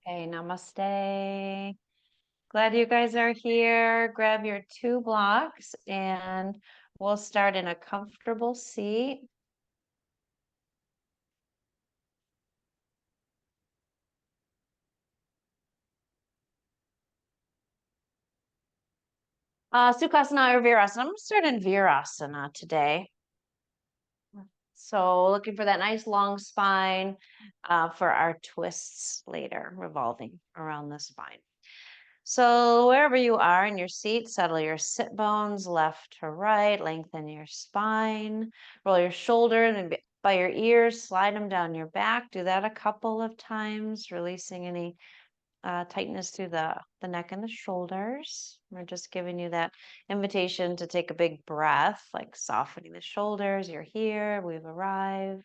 Okay, namaste. Glad you guys are here. Grab your 2 blocks and we'll start in a comfortable seat. Sukhasana or Virasana. I'm going to start in Virasana today. So looking for that nice long spine for our twists later, revolving around the spine. So wherever you are in your seat, settle your sit bones left to right, lengthen your spine, roll your shoulders and by your ears, slide them down your back. Do that a couple of times, releasing any tightness through the neck and the shoulders. We're just giving you that invitation to take a big breath, like softening the shoulders. You're here, we've arrived.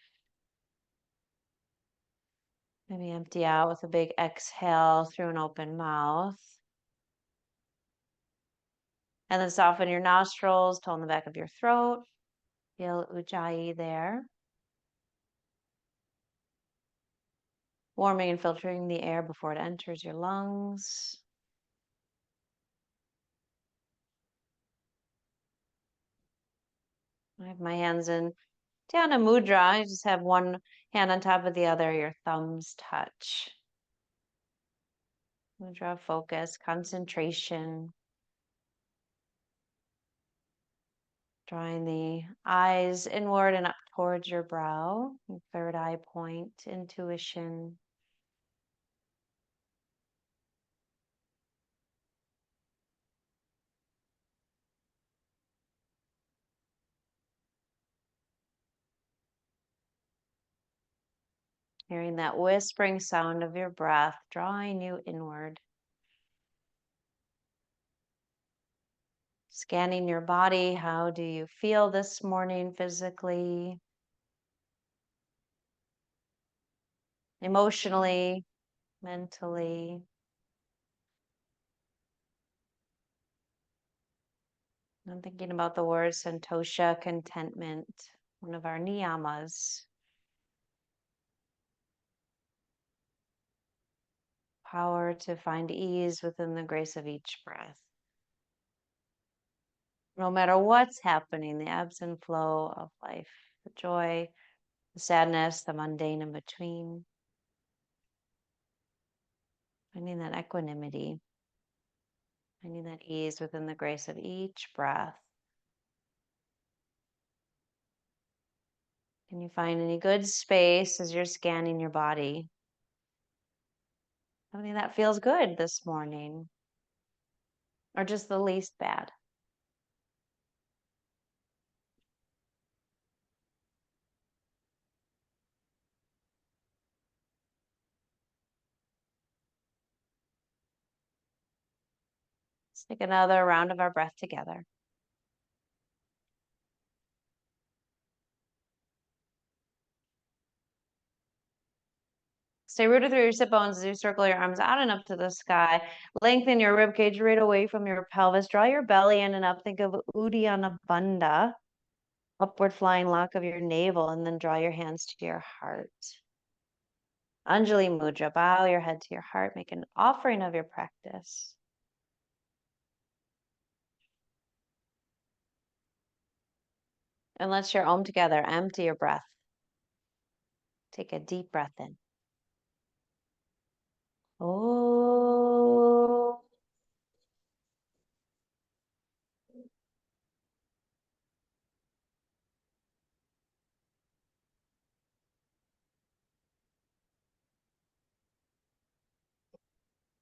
Maybe empty out with a big exhale through an open mouth. And then soften your nostrils, tone the back of your throat. Feel ujjayi there. Warming and filtering the air before it enters your lungs. I have my hands in Dhyana Mudra. I just have one hand on top of the other. Your thumbs touch. Mudra, focus, concentration. Drawing the eyes inward and up towards your brow. Third eye point, intuition. Hearing that whispering sound of your breath, drawing you inward. Scanning your body, how do you feel this morning physically, emotionally, mentally? I'm thinking about the word santosha, contentment, one of our niyamas. Power to find ease within the grace of each breath. No matter what's happening, the ebbs and flow of life, the joy, the sadness, the mundane in between. Finding that equanimity, finding that ease within the grace of each breath. Can you find any good space as you're scanning your body? Something that feels good this morning, or just the least bad? Let's take another round of our breath together. Stay rooted through your sit bones as you circle your arms out and up to the sky. Lengthen your rib cage right away from your pelvis. Draw your belly in and up. Think of Uddiyana Bandha, upward flying lock of your navel, and then draw your hands to your heart. Anjali Mudra, bow your head to your heart. Make an offering of your practice. And let's share Om together. Empty your breath. Take a deep breath in. Oh.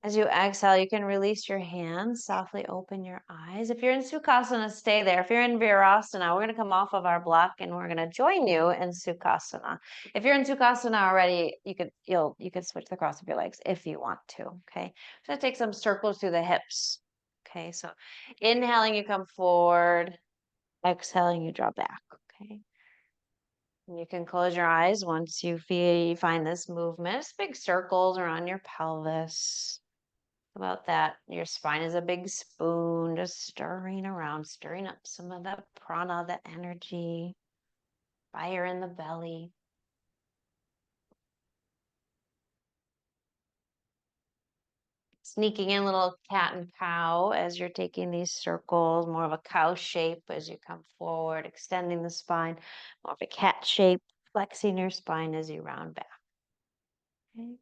As you exhale, you can release your hands, softly open your eyes. If you're in Sukhasana, stay there. If you're in Virasana, we're going to come off of our block and we're going to join you in Sukhasana. If you're in Sukhasana already, you could switch the cross of your legs if you want to. Okay, so take some circles through the hips. Okay, so inhaling, you come forward. Exhaling, you draw back. Okay. And you can close your eyes once you find this movement. It's big circles around your pelvis. About that, your spine is a big spoon, just stirring around, stirring up some of that prana, the energy, fire in the belly. Sneaking in, little cat and cow as you're taking these circles, more of a cow shape as you come forward, extending the spine, more of a cat shape, flexing your spine as you round back. Okay.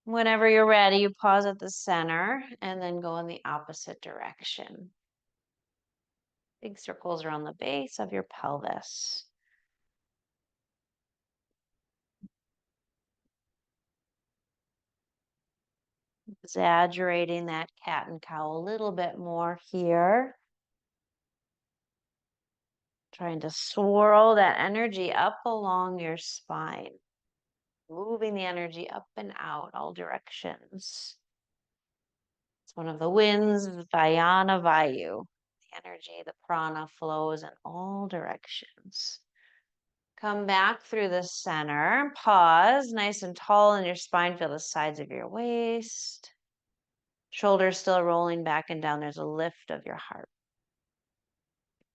Whenever you're ready, you pause at the center and then go in the opposite direction. Big circles around the base of your pelvis. Exaggerating that cat and cow a little bit more here. Trying to swirl that energy up along your spine. Moving the energy up and out all directions. It's one of the winds, Vayana Vayu. The energy, the prana flows in all directions. Come back through the center. Pause, nice and tall in your spine. Feel the sides of your waist. Shoulders still rolling back and down. There's a lift of your heart.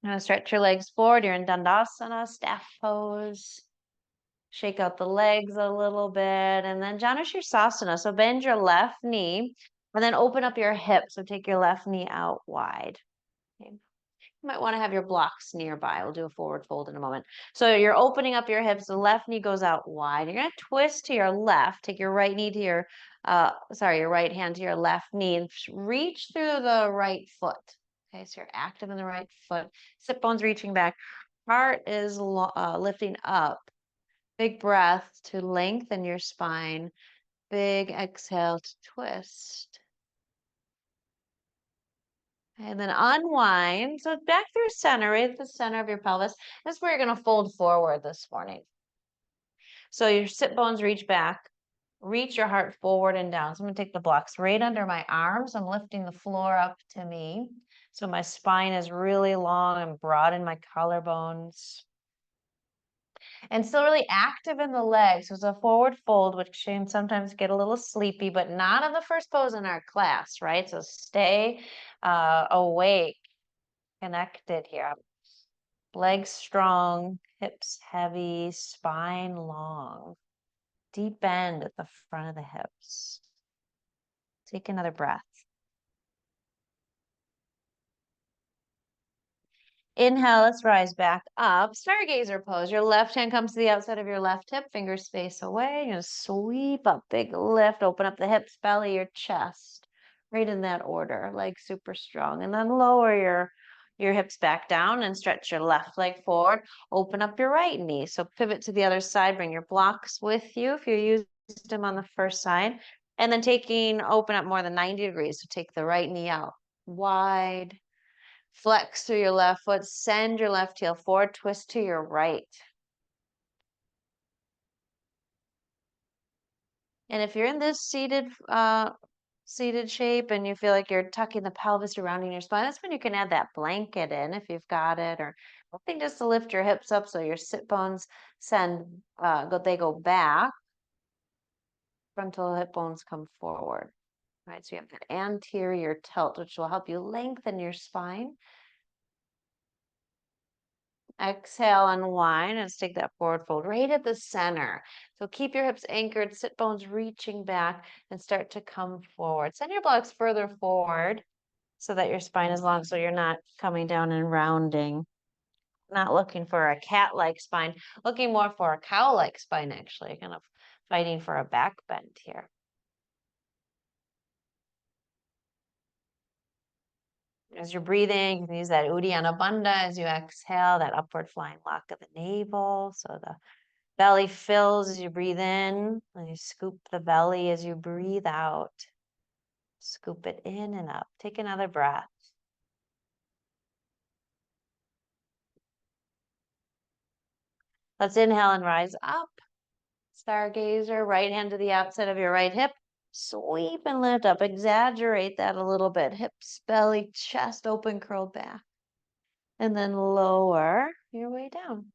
Now stretch your legs forward. You're in Dandasana, staff pose. Shake out the legs a little bit. And then Janu Sirsasana. So bend your left knee and then open up your hips. So take your left knee out wide. Okay. You might want to have your blocks nearby. We'll do a forward fold in a moment. So you're opening up your hips. The left knee goes out wide. You're going to twist to your left. Take your right knee to your, your right hand to your left knee and reach through the right foot. Okay, so you're active in the right foot. Sit bones reaching back. Heart is lifting up. Big breath to lengthen your spine. Big exhale to twist. And then unwind. So back through center, right at the center of your pelvis. This is where you're going to fold forward this morning. So your sit bones reach back. Reach your heart forward and down. So I'm going to take the blocks right under my arms. I'm lifting the floor up to me. So my spine is really long and broad in my collarbones. And still really active in the legs. So it's a forward fold, which can sometimes get a little sleepy, but not in the first pose in our class, right? So stay awake, connected here. Legs strong, hips heavy, spine long. Deep bend at the front of the hips. Take another breath. Inhale, let's rise back up. Stargazer pose. Your left hand comes to the outside of your left hip, fingers face away. You're gonna sweep up, big lift, open up the hips, belly, your chest. Right in that order, legs super strong. And then lower your hips back down and stretch your left leg forward. Open up your right knee. So pivot to the other side, bring your blocks with you if you used them on the first side. And then open up more than 90 degrees. So take the right knee out wide. Flex through your left foot, send your left heel forward, twist to your right. And if you're in this seated shape and you feel like you're tucking the pelvis, surrounding your spine, that's when you can add that blanket in if you've got it, or something just to lift your hips up so your sit bones go back. Frontal hip bones come forward. Right, so you have that anterior tilt, which will help you lengthen your spine. Exhale, unwind. Let's take that forward fold right at the center. So keep your hips anchored, sit bones reaching back, and start to come forward. Send your blocks further forward so that your spine is long, so you're not coming down and rounding. Not looking for a cat-like spine, looking more for a cow-like spine, actually, kind of fighting for a back bend here. As you're breathing, you can use that Uddiyana Bandha as you exhale, that upward flying lock of the navel. So the belly fills as you breathe in, and you scoop the belly as you breathe out. Scoop it in and up. Take another breath. Let's inhale and rise up. Stargazer, right hand to the outside of your right hip. Sweep and lift up. Exaggerate that a little bit. Hips, belly, chest open, curled back. And then lower your way down.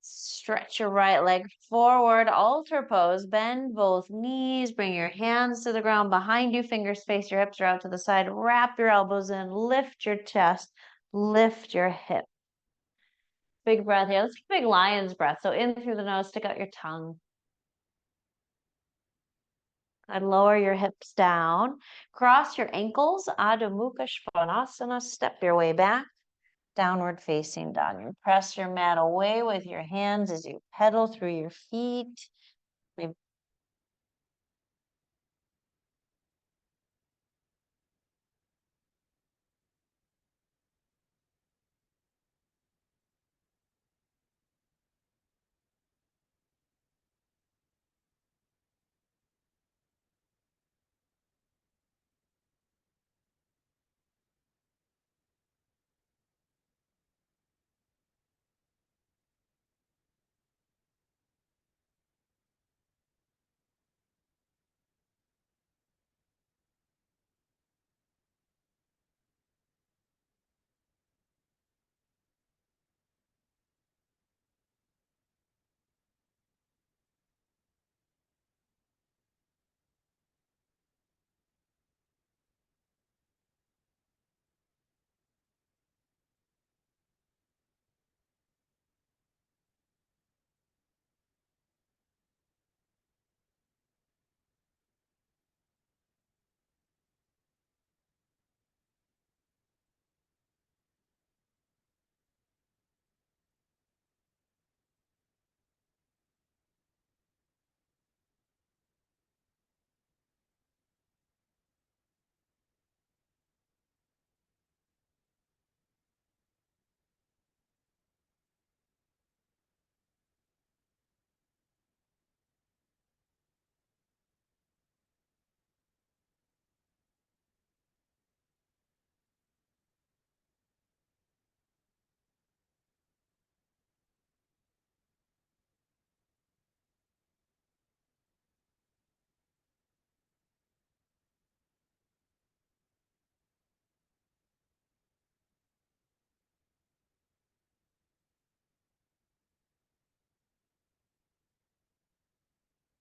Stretch your right leg forward, altar pose. Bend both knees. Bring your hands to the ground behind you. Fingers face your hips are out to the side. Wrap your elbows in. Lift your chest. Lift your hip. Big breath here. Let's take a big lion's breath. So in through the nose, stick out your tongue. And lower your hips down. Cross your ankles. Adho Mukha Svanasana. Step your way back. Downward facing dog. And press your mat away with your hands as you pedal through your feet. Maybe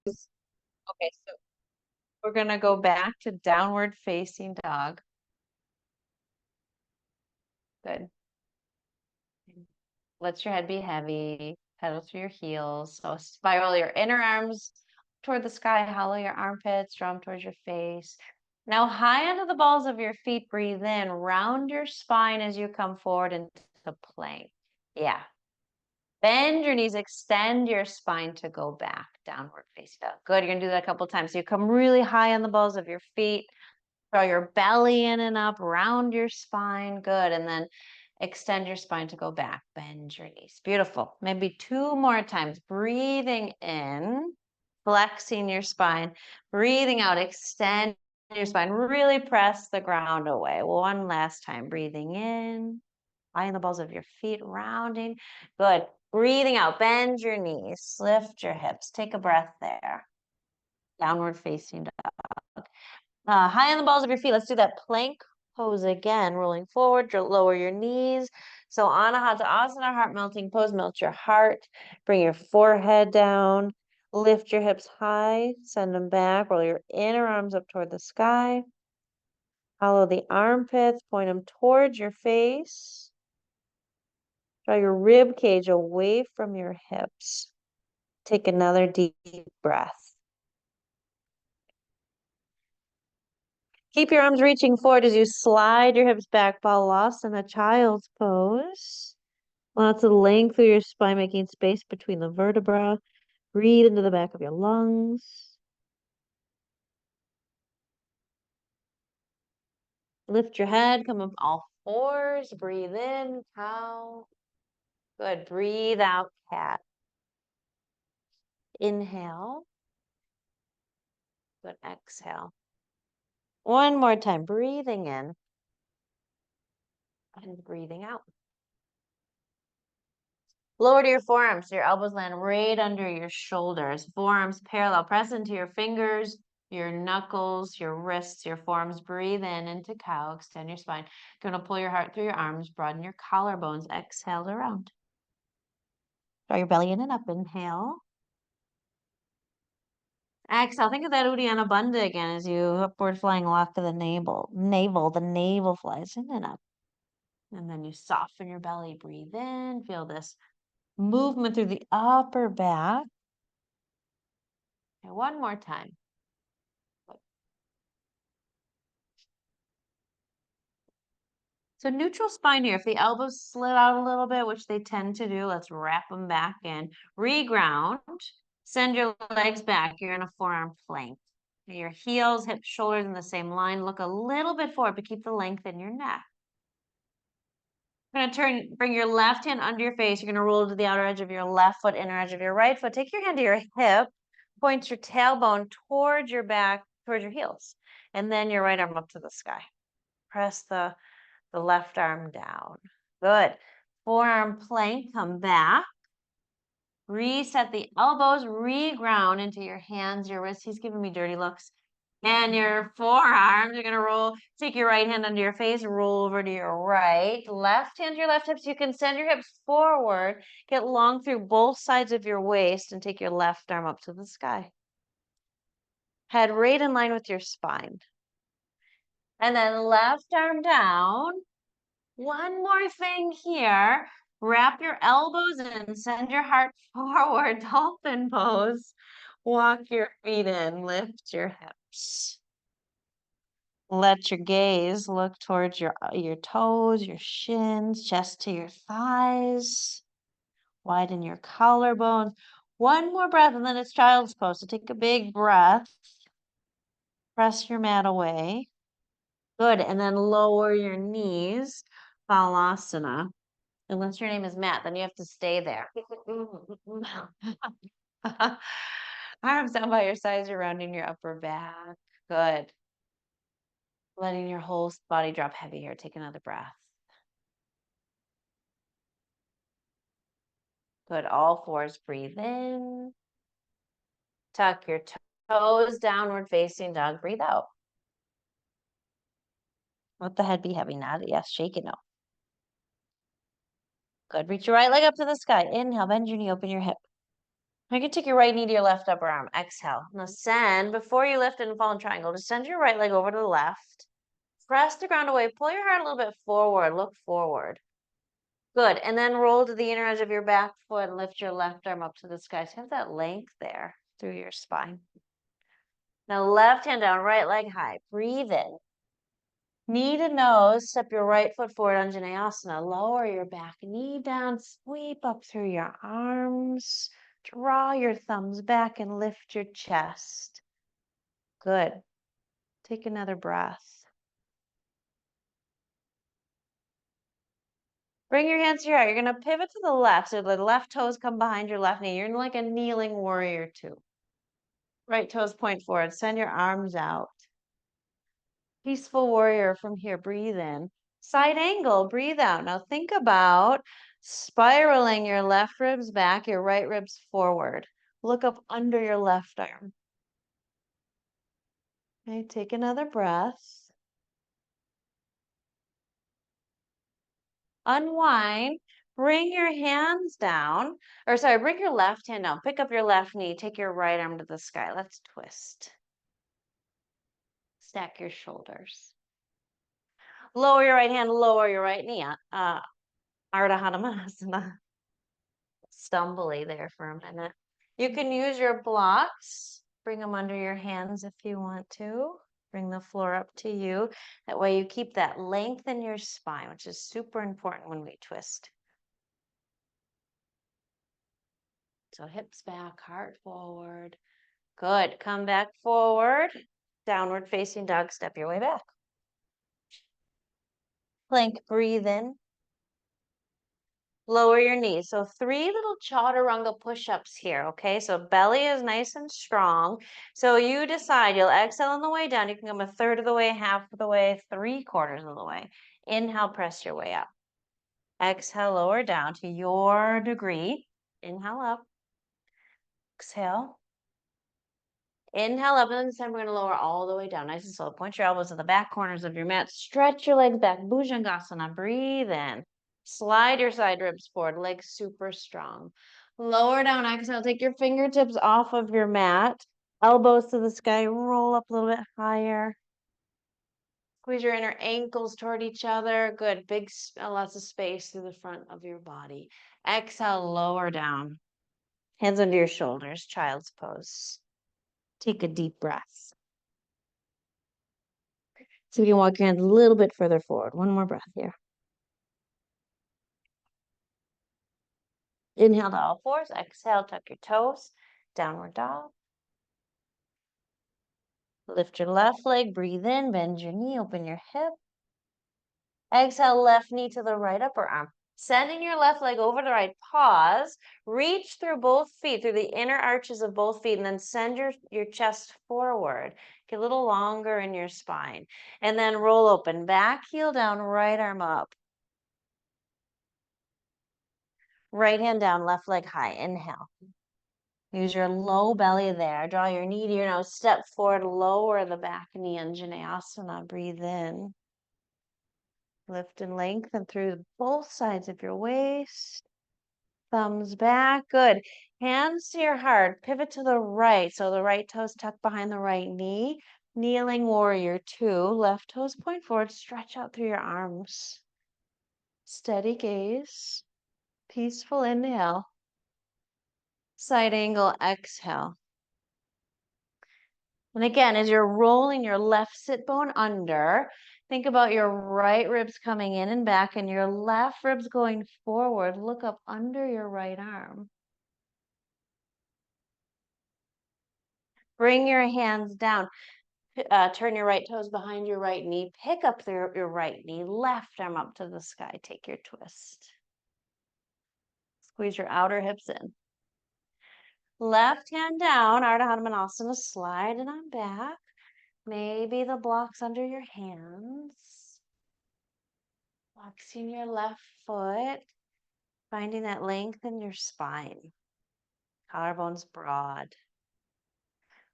okay, so we're gonna go back to downward facing dog. Good. Let your head be heavy. Pedal through your heels. So spiral your inner arms toward the sky. Hollow your armpits. Draw them towards your face. Now high onto the balls of your feet. Breathe in. Round your spine as you come forward into plank. Yeah. Bend your knees. Extend your spine to go back. Downward facing dog. Good. You're gonna do that a couple times. So you come really high on the balls of your feet. Draw your belly in and up, round your spine. Good. And then extend your spine to go back. Bend your knees. Beautiful. Maybe two more times. Breathing in, flexing your spine. Breathing out, extend your spine. Really press the ground away. One last time. Breathing in, high in the balls of your feet, rounding. Good. Breathing out, bend your knees, lift your hips. Take a breath there. Downward facing dog. High on the balls of your feet. Let's do that plank pose again. Rolling forward, lower your knees. So Anahata Asana, heart melting pose. Melt your heart. Bring your forehead down. Lift your hips high. Send them back. Roll your inner arms up toward the sky. Follow the armpits. Point them towards your face. Draw your rib cage away from your hips. Take another deep breath. Keep your arms reaching forward as you slide your hips back, Balasana, child's pose. Lots of length through your spine, making space between the vertebrae. Breathe into the back of your lungs. Lift your head, come up all fours. Breathe in, cow. Good. Breathe out, cat. Inhale. Good. Exhale. One more time. Breathing in and breathing out. Lower to your forearms. Your elbows land right under your shoulders. Forearms parallel. Press into your fingers, your knuckles, your wrists, your forearms. Breathe in into cow. Extend your spine. You're going to pull your heart through your arms. Broaden your collarbones. Exhale around. Draw your belly in and up. Inhale. Exhale. Think of that Uddiyana Bandha again as you upward flying walk to the navel. The navel flies in and up. And then you soften your belly. Breathe in. Feel this movement through the upper back. And one more time. So neutral spine here. If the elbows slid out a little bit, which they tend to do, let's wrap them back in. Reground. Send your legs back. You're in a forearm plank. Your heels, hips, shoulders in the same line. Look a little bit forward, but keep the length in your neck. You're gonna bring your left hand under your face. You're gonna roll to the outer edge of your left foot, inner edge of your right foot. Take your hand to your hip, point your tailbone towards your back, towards your heels, and then your right arm up to the sky. Press the left arm down. Good. Forearm plank, come back. Reset the elbows, reground into your hands, your wrists. He's giving me dirty looks. And your forearms, you're gonna roll, take your right hand under your face, roll over to your right. Left hand to your left hips. You can send your hips forward, get long through both sides of your waist, and take your left arm up to the sky. Head right in line with your spine. And then left arm down. One more thing here. Wrap your elbows in, send your heart forward, dolphin pose. Walk your feet in, lift your hips. Let your gaze look towards your toes, your shins, chest to your thighs. Widen your collarbones. One more breath, and then it's child's pose. So take a big breath. Press your mat away. Good, and then lower your knees. Halasana. Unless your name is Matt, then you have to stay there. Arms down by your sides, you're rounding your upper back. Good. Letting your whole body drop heavy here. Take another breath. Good. All fours, breathe in. Tuck your toes, downward facing dog. Breathe out. Let the head be heavy. Not yes, shake it no. Good. Reach your right leg up to the sky. Inhale, bend your knee, open your hip. You can take your right knee to your left upper arm. Exhale. Now send, before you lift and fall in triangle, just send your right leg over to the left. Press the ground away. Pull your heart a little bit forward. Look forward. Good. And then roll to the inner edge of your back foot and lift your left arm up to the sky. So have that length there through your spine. Now left hand down, right leg high. Breathe in. Knee to nose, step your right foot forward, Anjaneyasana. Lower your back knee down, sweep up through your arms. Draw your thumbs back and lift your chest. Good. Take another breath. Bring your hands to your heart. You're going to pivot to the left. So the left toes come behind your left knee. You're in like a kneeling warrior two. Right toes point forward. Send your arms out. Peaceful warrior from here. Breathe in. Side angle. Breathe out. Now think about spiraling your left ribs back, your right ribs forward. Look up under your left arm. Okay, take another breath. Unwind. Bring your hands down, bring your left hand down. Pick up your left knee. Take your right arm to the sky. Let's twist. Stack your shoulders. Lower your right hand, lower your right knee. Ardha Hanumanasana. Stumbly there for a minute. You can use your blocks. Bring them under your hands if you want to. Bring the floor up to you. That way you keep that length in your spine, which is super important when we twist. So hips back, heart forward. Good. Come back forward. Downward facing dog. Step your way back. Plank. Breathe in. Lower your knees. So 3 little chaturanga push-ups here, okay? So belly is nice and strong. So you decide, you'll exhale on the way down. You can come a third of the way, half of the way, 3/4 of the way. Inhale, press your way up. Exhale, lower down to your degree. Inhale up. Exhale. Inhale up, and then this time we're going to lower all the way down. Nice and slow. Point your elbows to the back corners of your mat. Stretch your legs back. Bhujangasana. Breathe in. Slide your side ribs forward. Legs super strong. Lower down. Exhale. Take your fingertips off of your mat. Elbows to the sky. Roll up a little bit higher. Squeeze your inner ankles toward each other. Good. Big, lots of space through the front of your body. Exhale. Lower down. Hands under your shoulders. Child's pose. Take a deep breath. So you can walk your hands a little bit further forward. One more breath here. Inhale to all fours. Exhale, tuck your toes. Downward dog. Lift your left leg, breathe in, bend your knee, open your hip. Exhale, left knee to the right upper arm. Sending your left leg over the right, pause, reach through both feet, through the inner arches of both feet, and then send your chest forward. Get a little longer in your spine. And then roll open, back heel down, right arm up. Right hand down, left leg high, inhale. Use your low belly there. Draw your knee to your nose. Step forward, lower the back knee in Vinyasa. Breathe in. Lift and lengthen through both sides of your waist. Thumbs back. Good. Hands to your heart. Pivot to the right. So the right toes tucked behind the right knee. Kneeling warrior 2. Left toes point forward. Stretch out through your arms. Steady gaze. Peaceful inhale. Side angle exhale. And again, as you're rolling your left sit bone under, think about your right ribs coming in and back and your left ribs going forward. Look up under your right arm. Bring your hands down. Turn your right toes behind your right knee. Pick up your right knee. Left arm up to the sky. Take your twist. Squeeze your outer hips in. Left hand down, Ardha Hanumanasana, slide it on back. Maybe the blocks under your hands. Flexing your left foot, finding that length in your spine. Collarbones broad.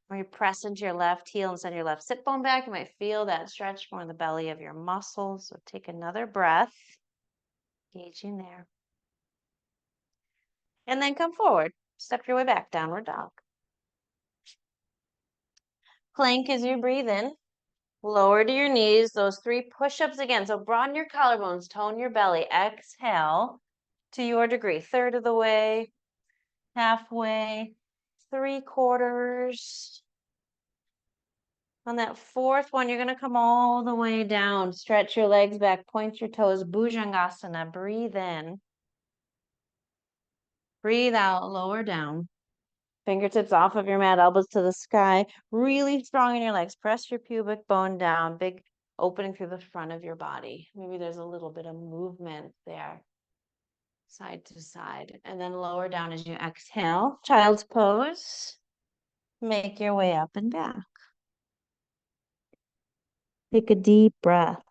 When you press into your left heel and send your left sit bone back, you might feel that stretch more in the belly of your muscles. So take another breath, engaging there. And then come forward. Step your way back, downward dog. Plank as you breathe in. Lower to your knees, those 3 push-ups again. So broaden your collarbones, tone your belly. Exhale to your degree. Third of the way, halfway, 3/4. On that fourth one, you're going to come all the way down. Stretch your legs back, point your toes. Bhujangasana. Breathe in. Breathe out, lower down. Fingertips off of your mat, elbows to the sky. Really strong in your legs. Press your pubic bone down. Big opening through the front of your body. Maybe there's a little bit of movement there. Side to side. And then lower down as you exhale. Child's pose. Make your way up and back. Take a deep breath.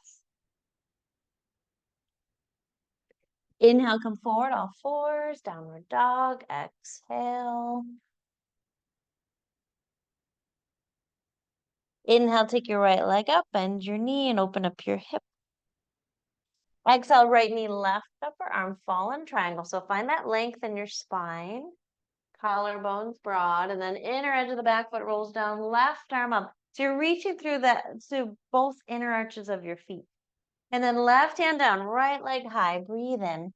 Inhale, come forward, all fours, downward dog. Exhale. Inhale, take your right leg up, bend your knee and open up your hip. Exhale, right knee, left upper arm, fallen triangle. So find that length in your spine. Collarbones broad, and then inner edge of the back foot rolls down, left arm up. So you're reaching through to both inner arches of your feet. And then left hand down, right leg high, breathe in.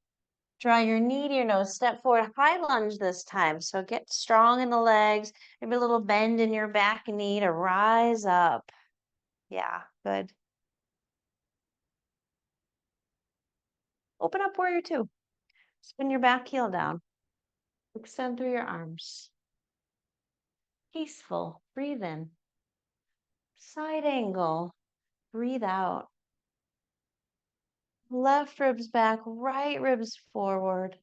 Draw your knee to your nose, step forward, high lunge this time. So get strong in the legs, maybe a little bend in your back knee to rise up. Yeah, good. Open up warrior 2. Spin your back heel down. Extend through your arms. Peaceful, breathe in. Side angle, breathe out. Left ribs back, right ribs forward.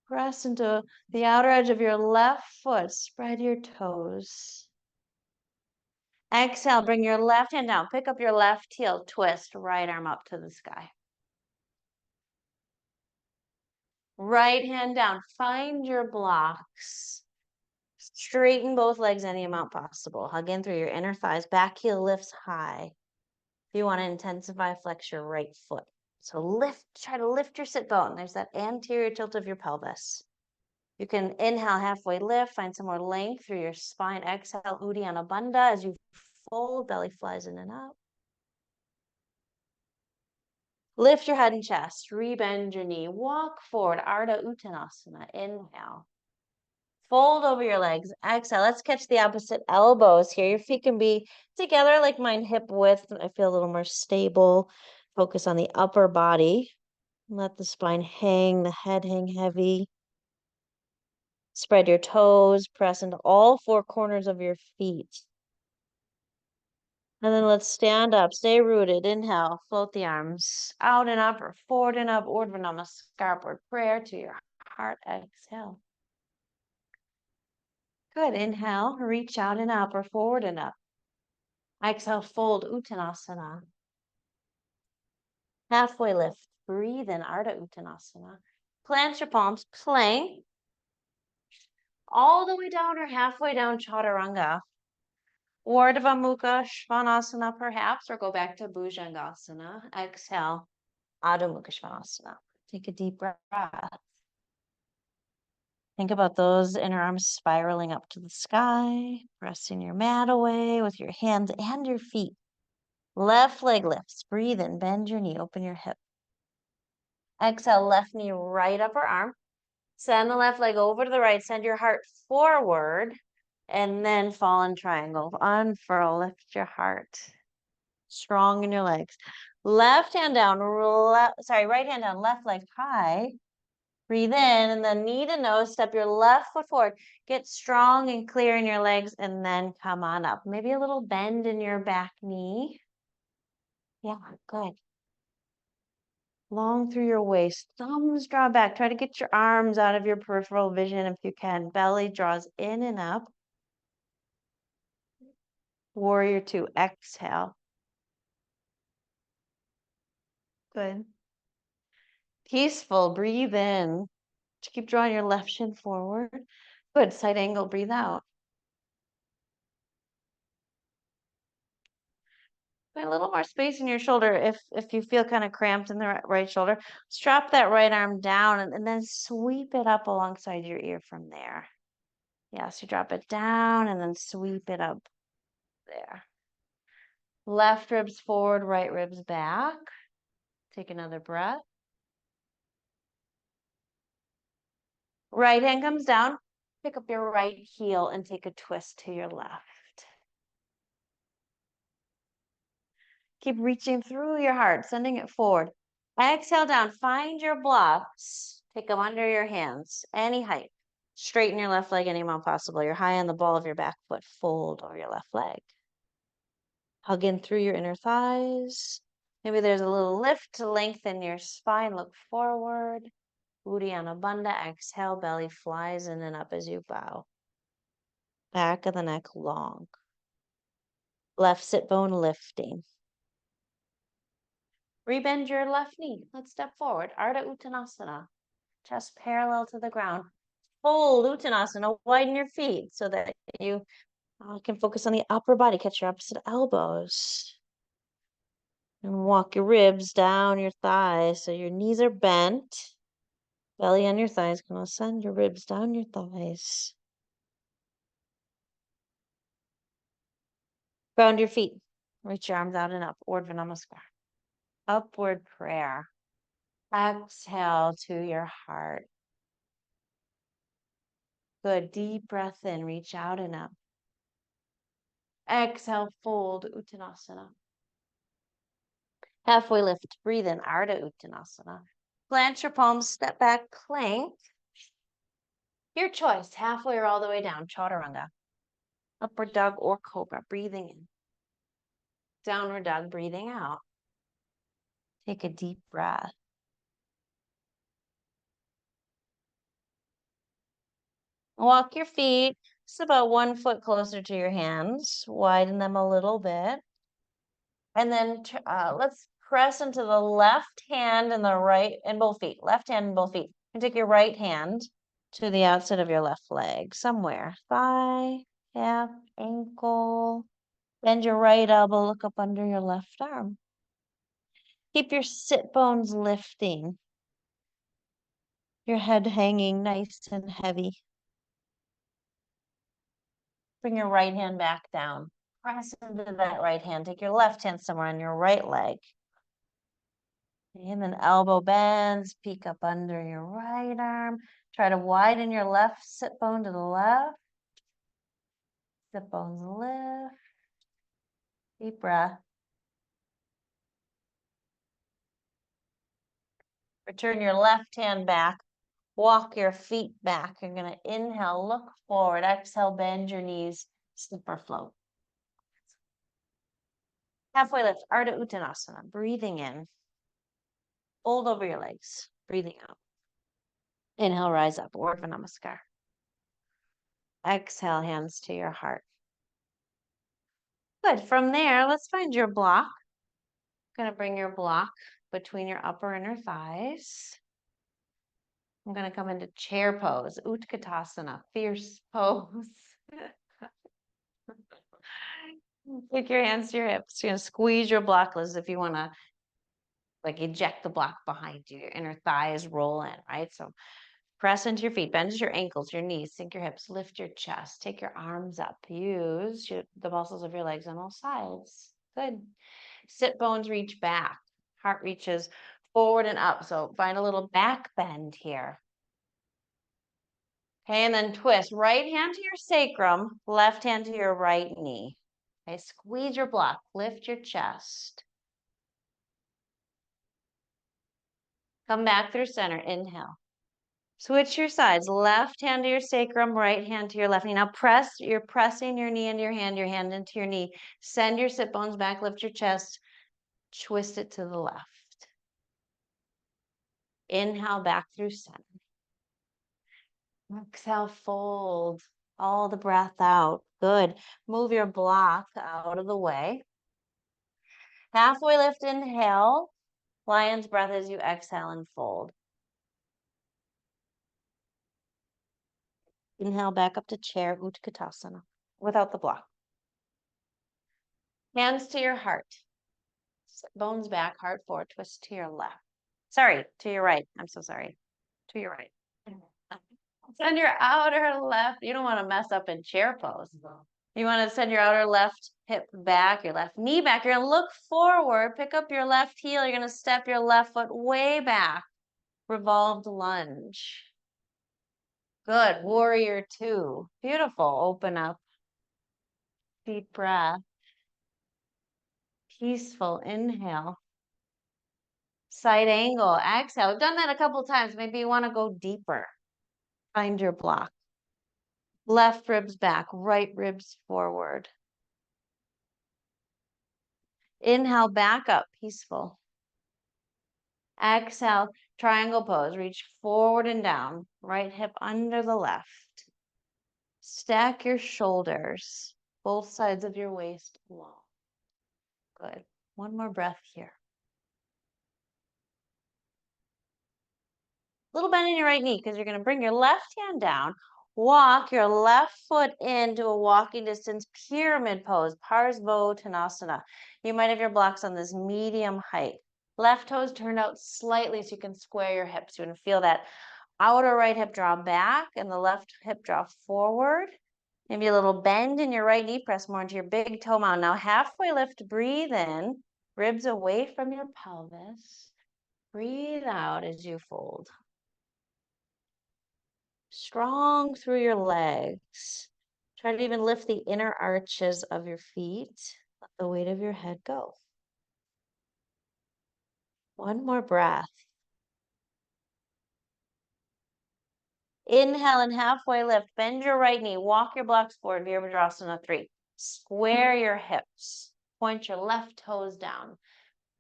Press into the outer edge of your left foot. Spread your toes. Exhale, bring your left hand down. Pick up your left heel, twist, right arm up to the sky. Right hand down. Find your blocks. Straighten both legs any amount possible. Hug in through your inner thighs. Back heel lifts high. If you want to intensify, flex your right foot. So try to lift your sit bone. There's that anterior tilt of your pelvis. You can inhale, halfway lift, find some more length through your spine. Exhale, Uddiyana Bandha as you fold, belly flies in and up. Lift your head and chest, rebend your knee, walk forward, Ardha Uttanasana. Inhale. Fold over your legs. Exhale. Let's catch the opposite elbows here. Your feet can be together like mine, hip width. I feel a little more stable. Focus on the upper body. Let the spine hang, the head hang heavy. Spread your toes, press into all four corners of your feet. And then let's stand up, stay rooted. Inhale, float the arms out and up or forward and up. Urdhva Namaskar, upward prayer to your heart. Exhale. Good. Inhale, reach out and up or forward and up. Exhale, fold Uttanasana. Halfway lift. Breathe in Ardha Uttanasana. Plant your palms, plank. All the way down or halfway down Chaturanga. Urdhva Mukha Svanasana perhaps, or go back to Bhujangasana. Exhale, Adho Mukha Svanasana. Take a deep breath. Think about those inner arms spiraling up to the sky, pressing your mat away with your hands and your feet. Left leg lifts. Breathe in, bend your knee, open your hip. Exhale, left knee, right upper arm. Send the left leg over to the right. Send your heart forward. And then fallen triangle. Unfurl, lift your heart. Strong in your legs. Left hand down, right hand down, left leg high. Breathe in, and then knee to nose, step your left foot forward. Get strong and clear in your legs, and then come on up. Maybe a little bend in your back knee. Yeah, good. Long through your waist. Thumbs draw back. Try to get your arms out of your peripheral vision if you can. Belly draws in and up. Warrior two, exhale. Good. Peaceful, breathe in. Keep drawing your left shin forward. Good, side angle, breathe out. Find a little more space in your shoulder if you feel kind of cramped in the right shoulder. Strap that right arm down and then sweep it up alongside your ear from there. Yeah, so you drop it down and then sweep it up there. Left ribs forward, right ribs back. Take another breath. Right hand comes down. Pick up your right heel and take a twist to your left. Keep reaching through your heart, sending it forward. Exhale down. Find your blocks. Take them under your hands, any height. Straighten your left leg any amount possible. You're high on the ball of your back foot. Fold over your left leg. Hug in through your inner thighs. Maybe there's a little lift to lengthen your spine. Look forward. Uddiyana Bandha. Exhale. Belly flies in and up as you bow. Back of the neck long. Left sit bone lifting. Rebend your left knee. Let's step forward. Ardha Uttanasana. Chest parallel to the ground. Fold Uttanasana. Widen your feet so that you can focus on the upper body. Catch your opposite elbows. And walk your ribs down your thighs so your knees are bent. Belly on your thighs. Gonna send your ribs down your thighs. Ground your feet. Reach your arms out and up. Urdhva Namaskar. Upward prayer. Exhale to your heart. Good. Deep breath in. Reach out and up. Exhale, fold Uttanasana. Halfway lift. Breathe in Ardha Uttanasana. Plant your palms. Step back. Plank. Your choice. Halfway or all the way down. Chaturanga. Upward dog or cobra. Breathing in. Downward dog. Breathing out. Take a deep breath. Walk your feet just about 1 foot closer to your hands. Widen them a little bit. And then let's press into the left hand and the right, and both feet. Left hand and both feet. And take your right hand to the outside of your left leg, somewhere. Thigh, calf, ankle. Bend your right elbow, look up under your left arm. Keep your sit bones lifting. Your head hanging nice and heavy. Bring your right hand back down. Press into that right hand. Take your left hand somewhere on your right leg. And then elbow bends, peek up under your right arm. Try to widen your left sit bone to the left. Sit bones lift. Deep breath. Return your left hand back. Walk your feet back. You're going to inhale, look forward. Exhale, bend your knees, step or float. Halfway lift, Ardha Uttanasana. Breathing in. Fold over your legs. Breathing out. Inhale, rise up. Urdhva Namaskar. Exhale, hands to your heart. Good. From there, let's find your block. Going to bring your block between your upper and inner thighs. I'm going to come into chair pose, Utkatasana, fierce pose. Take your hands to your hips. You're going to squeeze your block as if you want to like eject the block behind you. Your inner thighs roll in, right? So press into your feet, bend your ankles, your knees, sink your hips, lift your chest, take your arms up. Use the muscles of your legs on all sides. Good. Sit bones reach back. Heart reaches forward and up. So find a little back bend here. Okay, and then twist. Right hand to your sacrum, left hand to your right knee. Okay, squeeze your block, lift your chest. Come back through center, inhale. Switch your sides, left hand to your sacrum, right hand to your left knee. Now you're pressing your knee into your hand into your knee. Send your sit bones back, lift your chest, twist it to the left. Inhale back through center. Exhale, fold all the breath out. Good. Move your block out of the way. Halfway lift, inhale. Lion's breath as you exhale and fold. Inhale back up to chair, Utkatasana, without the block. Hands to your heart. Bones back, heart forward, twist to your left. Sorry, to your right. I'm so sorry. To your right. Send your outer left. You don't want to mess up in chair pose. You want to send your outer left hip back, your left knee back. You're going to look forward, pick up your left heel. You're going to step your left foot way back. Revolved lunge. Good. Warrior two. Beautiful. Open up. Deep breath. Peaceful inhale. Side angle. Exhale. We've done that a couple times. Maybe you want to go deeper. Find your block. Left ribs back, right ribs forward. Inhale, back up, peaceful. Exhale, triangle pose. Reach forward and down. Right hip under the left. Stack your shoulders, both sides of your waist long. Good. One more breath here. Little bend in your right knee because you're going to bring your left hand down. Walk your left foot into a walking distance pyramid pose, Parsvottanasana. You might have your blocks on this medium height. Left toes turned out slightly so you can square your hips. You're going to feel that outer right hip draw back and the left hip draw forward. Maybe a little bend in your right knee, press more into your big toe mound. Now halfway lift, breathe in, ribs away from your pelvis. Breathe out as you fold. Strong through your legs. Try to even lift the inner arches of your feet. Let the weight of your head go. One more breath. Inhale and halfway lift. Bend your right knee. Walk your blocks forward. Virabhadrasana 3. Square your hips. Point your left toes down.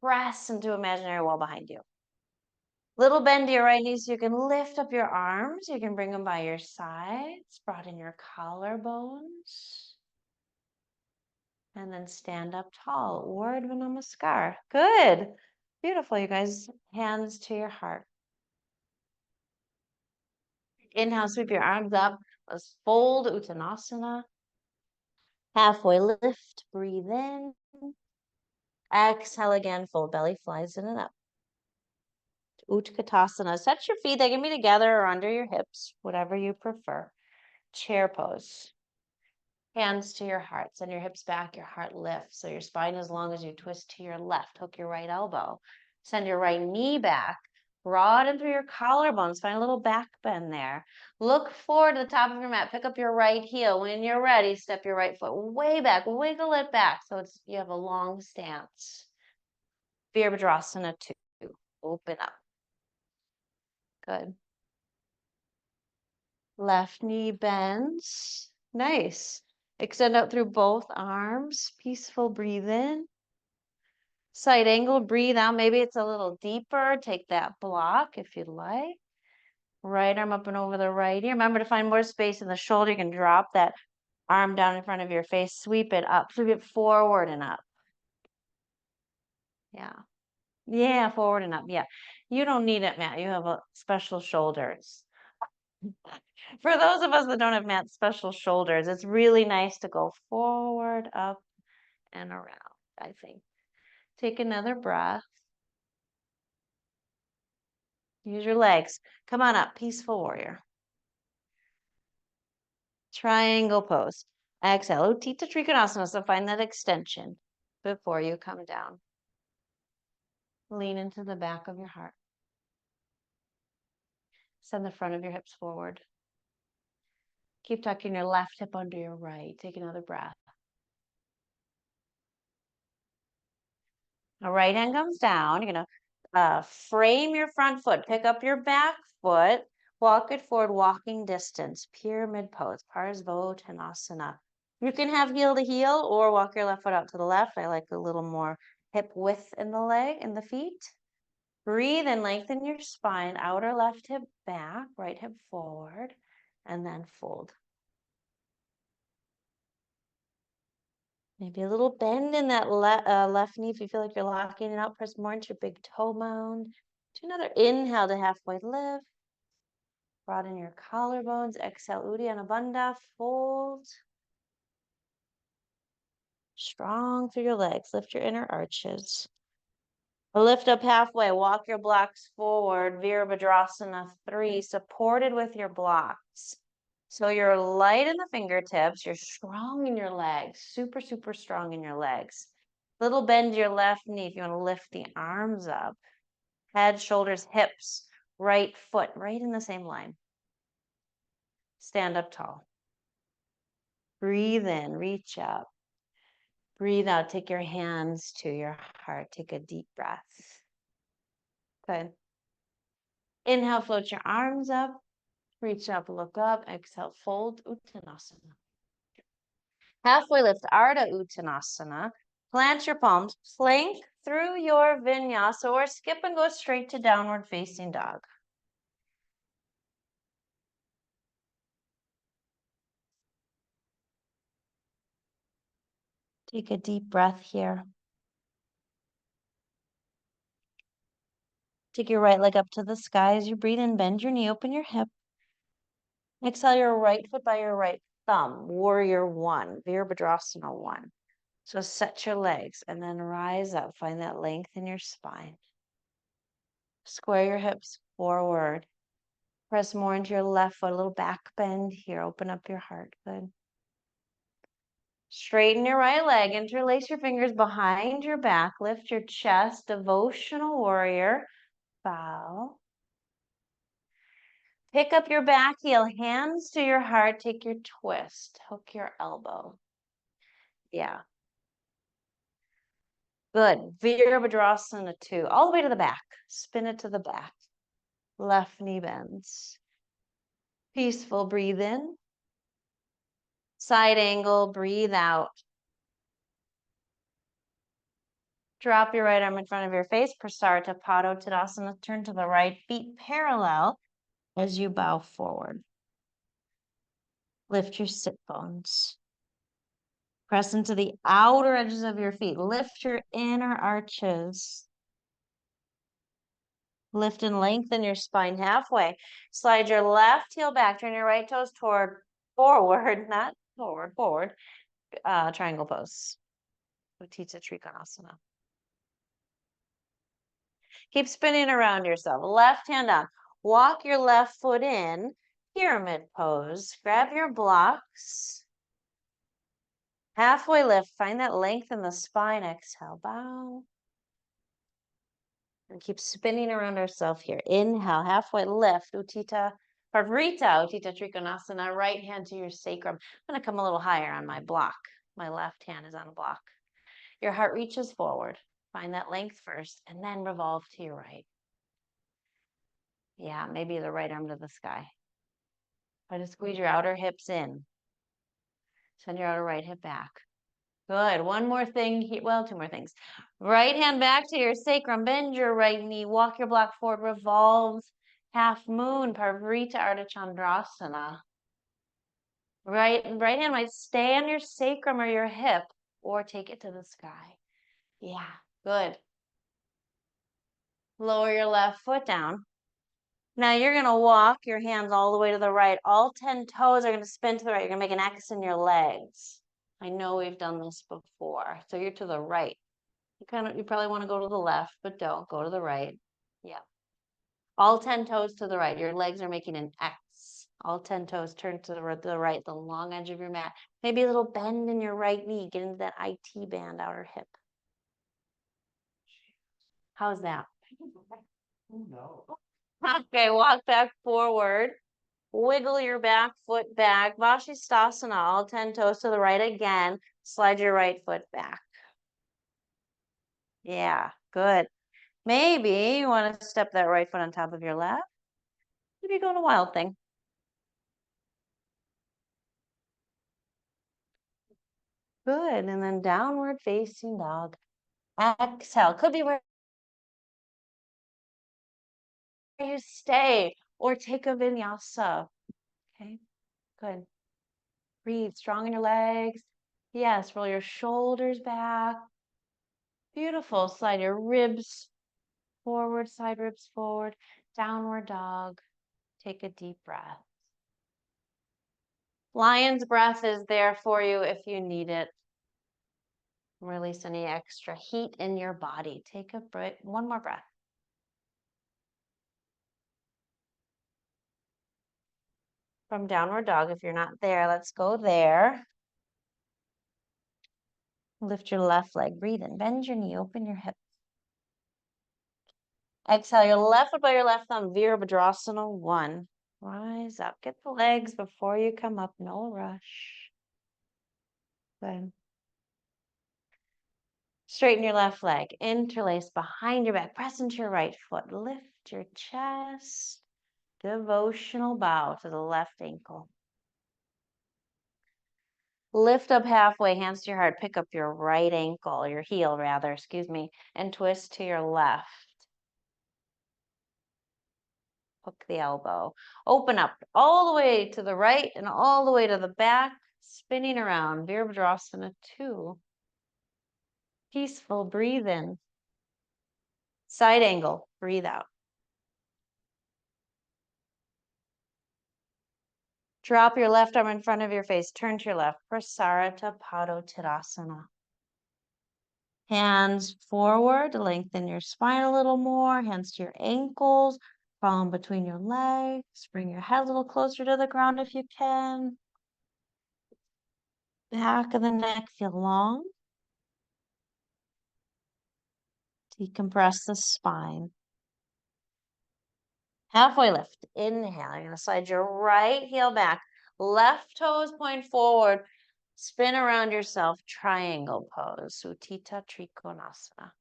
Press into imaginary wall behind you. Little bend to your right knee so you can lift up your arms. You can bring them by your sides. Broaden your collarbones. And then stand up tall. Urdhva Namaskar. Good. Beautiful, you guys. Hands to your heart. Inhale, sweep your arms up. Let's fold Uttanasana. Halfway lift. Breathe in. Exhale again. Fold belly flies in and up. Utkatasana. Set your feet. They can be together or under your hips, whatever you prefer. Chair pose. Hands to your heart. Send your hips back. Your heart lifts. So your spine is long as you twist to your left. Hook your right elbow. Send your right knee back. Broaden through your collarbones. Find a little back bend there. Look forward to the top of your mat. Pick up your right heel. When you're ready, step your right foot way back. Wiggle it back so you have a long stance. Virabhadrasana 2. Open up. Good. Left knee bends. Nice. Extend out through both arms. Peaceful breathe in. Side angle, breathe out. Maybe it's a little deeper. Take that block if you'd like. Right arm up and over the right ear. Remember to find more space in the shoulder. You can drop that arm down in front of your face. Sweep it up. Sweep it forward and up. Yeah. Yeah, forward and up. Yeah. You don't need it, Matt. You have special shoulders. For those of us that don't have Matt's special shoulders, it's really nice to go forward, up, and around, I think. Take another breath. Use your legs. Come on up, peaceful warrior. Triangle pose. Exhale, Utthita Trikonasana. So find that extension before you come down. Lean into the back of your heart. Send the front of your hips forward. Keep tucking your left hip under your right. Take another breath. Now, right hand comes down. You're going to frame your front foot. Pick up your back foot. Walk it forward, walking distance. Pyramid pose. Parivrtta. You can have heel to heel or walk your left foot out to the left. I like a little more hip width in the leg and the feet. Breathe and lengthen your spine. Outer left hip back, right hip forward, and then fold. Maybe a little bend in that left knee if you feel like you're locking it out. Press more into your big toe mound. Do another inhale to halfway lift. Broaden your collarbones. Exhale, Uddiyana Bandha. Fold. Strong through your legs. Lift your inner arches. Lift up halfway. Walk your blocks forward. Virabhadrasana 3. Supported with your blocks. So you're light in the fingertips, you're strong in your legs, super, super strong in your legs. Little bend to your left knee if you want to lift the arms up. Head, shoulders, hips, right foot, right in the same line. Stand up tall. Breathe in, reach up. Breathe out, take your hands to your heart. Take a deep breath. Good. Inhale, float your arms up. Reach up, look up. Exhale, fold, Uttanasana. Halfway lift, Ardha Uttanasana. Plant your palms, plank through your vinyasa, or skip and go straight to downward facing dog. Take a deep breath here. Take your right leg up to the sky as you breathe in. Bend your knee, open your hip. Exhale your right foot by your right thumb. Warrior 1, Virabhadrasana 1. So set your legs and then rise up. Find that length in your spine. Square your hips forward. Press more into your left foot, a little back bend here. Open up your heart. Good. Straighten your right leg. Interlace your fingers behind your back. Lift your chest. Devotional warrior. Bow. Pick up your back heel. Hands to your heart. Take your twist. Hook your elbow. Yeah. Good. Virabhadrasana 2. All the way to the back. Spin it to the back. Left knee bends. Peaceful. Breathe in. Side angle. Breathe out. Drop your right arm in front of your face. Prasarita Padottanasana. Turn to the right. Feet parallel as you bow forward. Lift your sit bones. Press into the outer edges of your feet. Lift your inner arches. Lift and lengthen your spine halfway. Slide your left heel back. Turn your right toes toward forward, not forward, forward. Triangle pose. Utthita Trikonasana. Keep spinning around yourself. Left hand up. Walk your left foot in. Pyramid pose. Grab your blocks. Halfway lift. Find that length in the spine. Exhale. Bow. And keep spinning around ourselves here. Inhale. Halfway lift. Utthita Parivrtta. Utthita Trikonasana. Right hand to your sacrum. I'm going to come a little higher on my block. My left hand is on a block. Your heart reaches forward. Find that length first, and then revolve to your right. Yeah, maybe the right arm to the sky. Try to squeeze your outer hips in. Send your outer right hip back. Good. One more thing here. Well, two more things. Right hand back to your sacrum. Bend your right knee. Walk your block forward. Revolve. Half moon. Parivrtta Ardha Chandrasana. Right hand might stay on your sacrum or your hip or take it to the sky. Yeah. Good. Lower your left foot down. Now you're going to walk your hands all the way to the right. All 10 toes are going to spin to the right. You're going to make an X in your legs. I know we've done this before. So you're to the right. You probably want to go to the left, but don't. Go to the right. Yeah. All 10 toes to the right. Your legs are making an X. All 10 toes turn to the right, the long edge of your mat. Maybe a little bend in your right knee. Get into that IT band outer hip. How's that? No. Okay, walk back forward. Wiggle your back foot back. Vashisthasana, all 10 toes to the right again. Slide your right foot back. Yeah, good. Maybe you want to step that right foot on top of your left. Maybe go to wild thing. Good. And then downward facing dog. Exhale. Could be where you stay or take a vinyasa. Okay, good. Breathe strong in your legs. Yes, roll your shoulders back. Beautiful. Slide your ribs forward, side ribs forward. Downward dog. Take a deep breath. Lion's breath is there for you if you need it. Release any extra heat in your body. Take a breath. One more breath. From downward dog, if you're not there, let's go there. Lift your left leg. Breathe in. Bend your knee. Open your hip. Exhale your left foot by your left thumb. Virabhadrasana 1. Rise up. Get the legs before you come up. No rush. Good. Straighten your left leg. Interlace behind your back. Press into your right foot. Lift your chest. Devotional bow to the left ankle. Lift up halfway, hands to your heart. Pick up your right ankle, your heel rather, excuse me, and twist to your left. Hook the elbow. Open up all the way to the right and all the way to the back, spinning around. Virabhadrasana 2. Peaceful, breathe in. Side angle, breathe out. Drop your left arm in front of your face. Turn to your left. Prasarita Padottanasana. Hands forward, lengthen your spine a little more. Hands to your ankles. Palm between your legs. Bring your head a little closer to the ground if you can. Back of the neck feel long. Decompress the spine. Halfway lift. Inhale. You're going to slide your right heel back. Left toes point forward. Spin around yourself. Triangle pose. Utthita Trikonasana.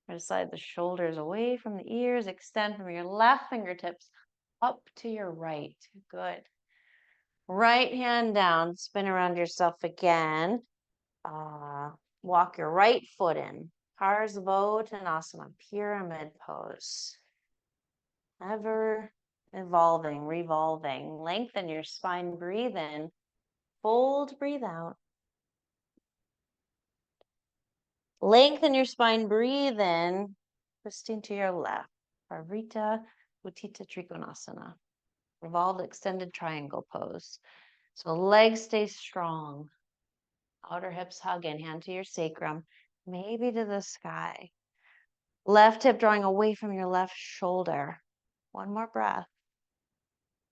We're going to slide the shoulders away from the ears. Extend from your left fingertips up to your right. Good. Right hand down. Spin around yourself again. Walk your right foot in. Parsvottanasana, pyramid pose. Ever evolving, revolving. Lengthen your spine, breathe in. Fold, breathe out. Lengthen your spine, breathe in. Twisting to your left. Parivrtta, Utthita Trikonasana. Revolved extended triangle pose. So legs stay strong. Outer hips hug in, hand to your sacrum, maybe to the sky. Left hip drawing away from your left shoulder. One more breath.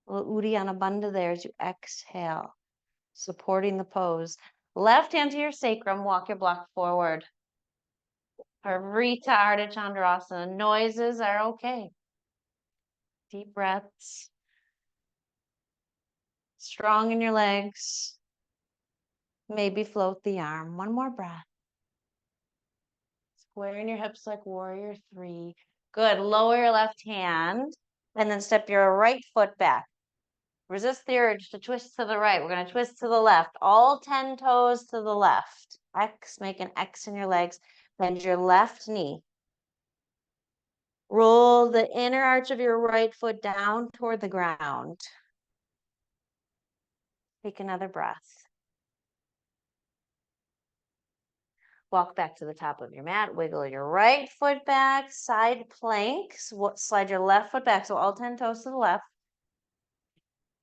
A little Uddiyana Bandha there as you exhale, supporting the pose. Left hand to your sacrum, walk your block forward. Parivrtta Ardha Chandrasana. Noises are okay. Deep breaths. Strong in your legs. Maybe float the arm. One more breath. Squaring your hips like warrior 3. Good. Lower your left hand. And then step your right foot back. Resist the urge to twist to the right. We're going to twist to the left. All 10 toes to the left. X, make an X in your legs. Bend your left knee. Roll the inner arch of your right foot down toward the ground. Take another breath. Walk back to the top of your mat. Wiggle your right foot back. Side plank. Slide your left foot back. So all 10 toes to the left.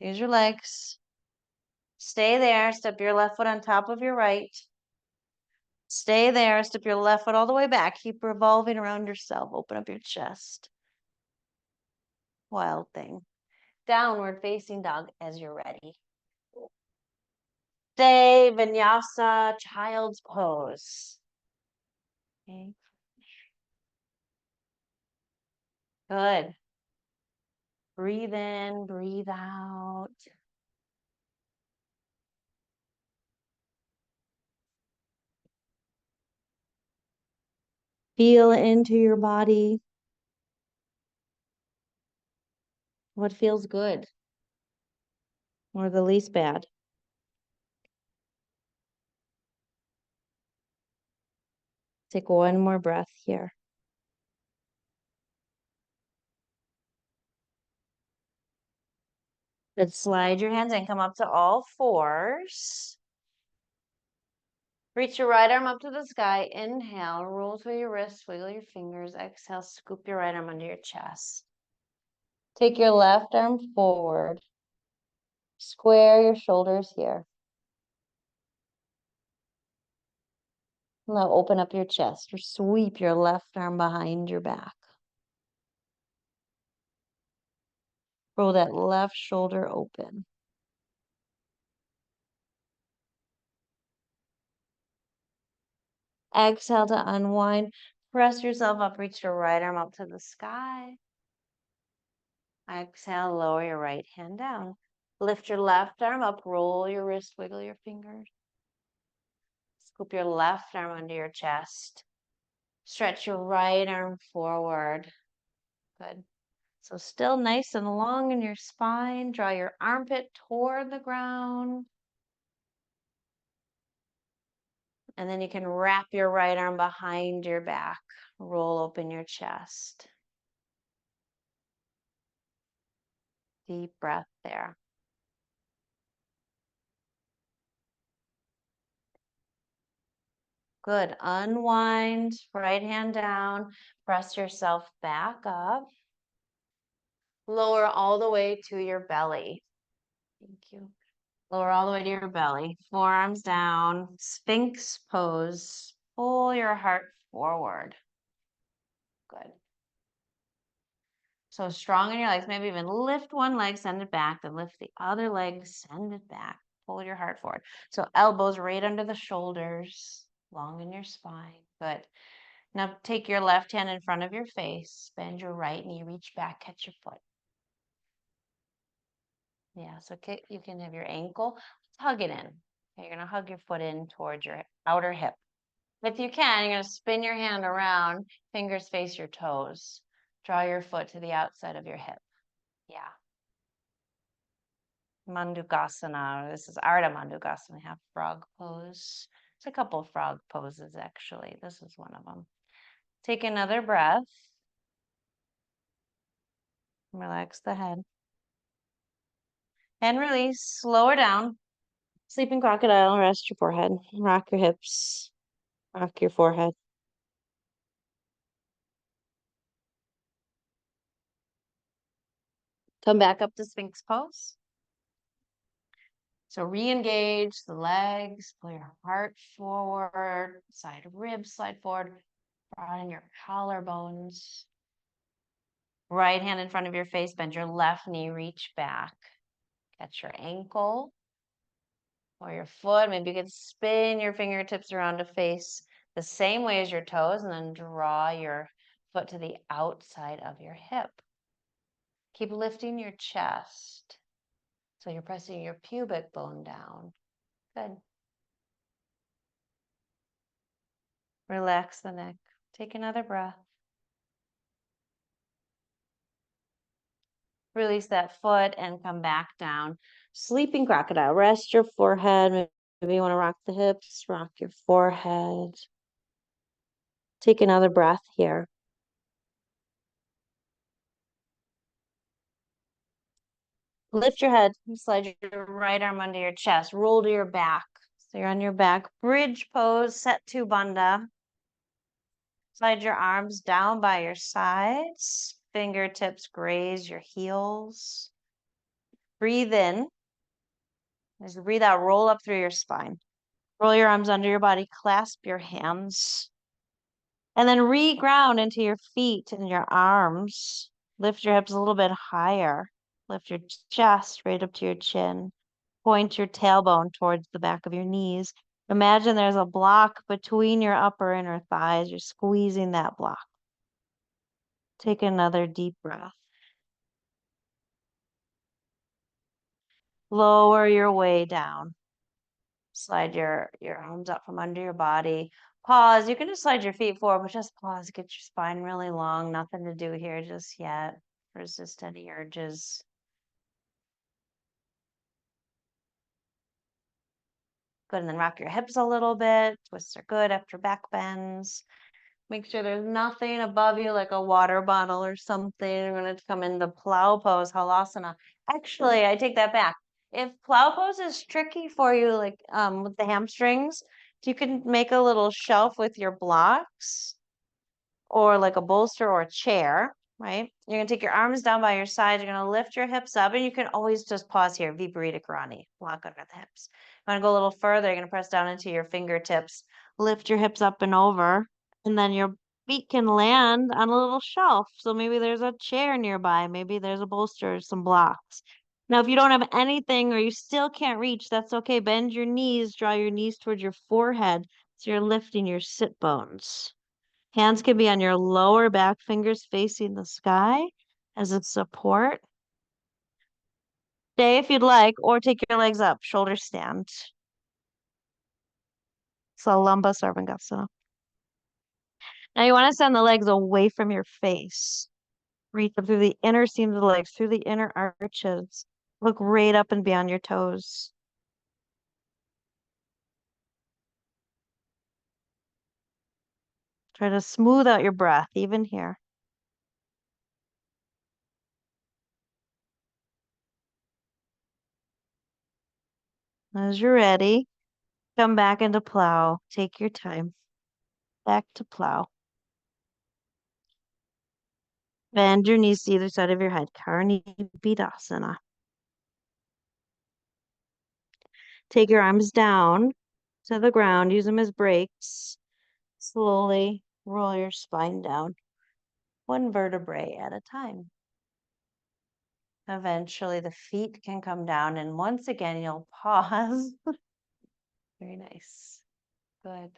Use your legs. Stay there. Step your left foot on top of your right. Stay there. Step your left foot all the way back. Keep revolving around yourself. Open up your chest. Wild thing. Downward facing dog as you're ready. Stay Vinyasa, child's pose. Okay. Good. Breathe in, breathe out. Feel into your body. What feels good? Or the least bad? Take one more breath here. Good. Slide your hands in. Come up to all fours. Reach your right arm up to the sky. Inhale. Roll through your wrists. Wiggle your fingers. Exhale. Scoop your right arm under your chest. Take your left arm forward. Square your shoulders here. Now open up your chest or sweep your left arm behind your back. Roll that left shoulder open. Exhale to unwind. Press yourself up. Reach your right arm up to the sky. Exhale, lower your right hand down. Lift your left arm up. Roll your wrist. Wiggle your fingers. Scoop your left arm under your chest. Stretch your right arm forward. Good. So still nice and long in your spine. Draw your armpit toward the ground. And then you can wrap your right arm behind your back. Roll open your chest. Deep breath there. Good. Unwind, right hand down. Press yourself back up. Lower all the way to your belly. Thank you. Lower all the way to your belly. Forearms down. Sphinx pose. Pull your heart forward. Good. So strong in your legs. Maybe even lift one leg, send it back, then lift the other leg, send it back. Pull your heart forward. So elbows right under the shoulders, long in your spine. Good. Now take your left hand in front of your face, bend your right knee, reach back, catch your foot. Yeah, so you can have your ankle. Let's hug it in. Okay, you're going to hug your foot in towards your outer hip. If you can, you're going to spin your hand around, fingers face your toes. Draw your foot to the outside of your hip. Yeah. Mandukasana. This is Ardha Mandukasana. We have frog pose. It's a couple of frog poses, actually. This is one of them. Take another breath. Relax the head. And release. Lower down. Sleeping crocodile. Rest your forehead. Rock your hips. Rock your forehead. Come back up to Sphinx pose. So re-engage the legs, pull your heart forward, side ribs slide forward, broaden your collarbones. Right hand in front of your face, bend your left knee, reach back. Catch your ankle or your foot. Maybe you could spin your fingertips around to face the same way as your toes and then draw your foot to the outside of your hip. Keep lifting your chest. So you're pressing your pubic bone down. Good. Relax the neck. Take another breath. Release that foot and come back down. Sleeping crocodile. Rest your forehead. Maybe you want to rock the hips, rock your forehead. Take another breath here. Lift your head, slide your right arm under your chest, roll to your back. So you're on your back, bridge pose, Setu Bandha. Slide your arms down by your sides, fingertips graze your heels. Breathe in. As you breathe out, roll up through your spine. Roll your arms under your body, clasp your hands. And then re-ground into your feet and your arms. Lift your hips a little bit higher. Lift your chest right up to your chin. Point your tailbone towards the back of your knees. Imagine there's a block between your upper and inner thighs. You're squeezing that block. Take another deep breath. Lower your way down. Slide your arms up from under your body. Pause. You can just slide your feet forward, but just pause. Get your spine really long. Nothing to do here just yet. Resist any urges. Good. And then rock your hips a little bit. Twists are good after back bends. Make sure there's nothing above you, like a water bottle or something. You're going to come into plow pose, Halasana. Actually, I take that back. If plow pose is tricky for you, like with the hamstrings, you can make a little shelf with your blocks or like a bolster or a chair, right? You're going to take your arms down by your sides. You're going to lift your hips up, and you can always just pause here. Viparita Karani, block under the hips. You want to go a little further. You're going to press down into your fingertips. Lift your hips up and over, and then your feet can land on a little shelf. So maybe there's a chair nearby. Maybe there's a bolster or some blocks. Now, if you don't have anything or you still can't reach, that's okay. Bend your knees, draw your knees towards your forehead so you're lifting your sit bones. Hands can be on your lower back, fingers facing the sky as a support. Stay if you'd like, or take your legs up, shoulder stand. Salamba, Sarvangasana. Now you want to send the legs away from your face. Reach up through the inner seams of the legs, through the inner arches. Look right up and beyond your toes. Try to smooth out your breath, even here. As you're ready, come back into plow. Take your time. Back to plow. Bend your knees to either side of your head. Karani Bhekasana. Take your arms down to the ground. Use them as brakes. Slowly roll your spine down, one vertebrae at a time. Eventually, the feet can come down, and once again, you'll pause. Very nice. Good.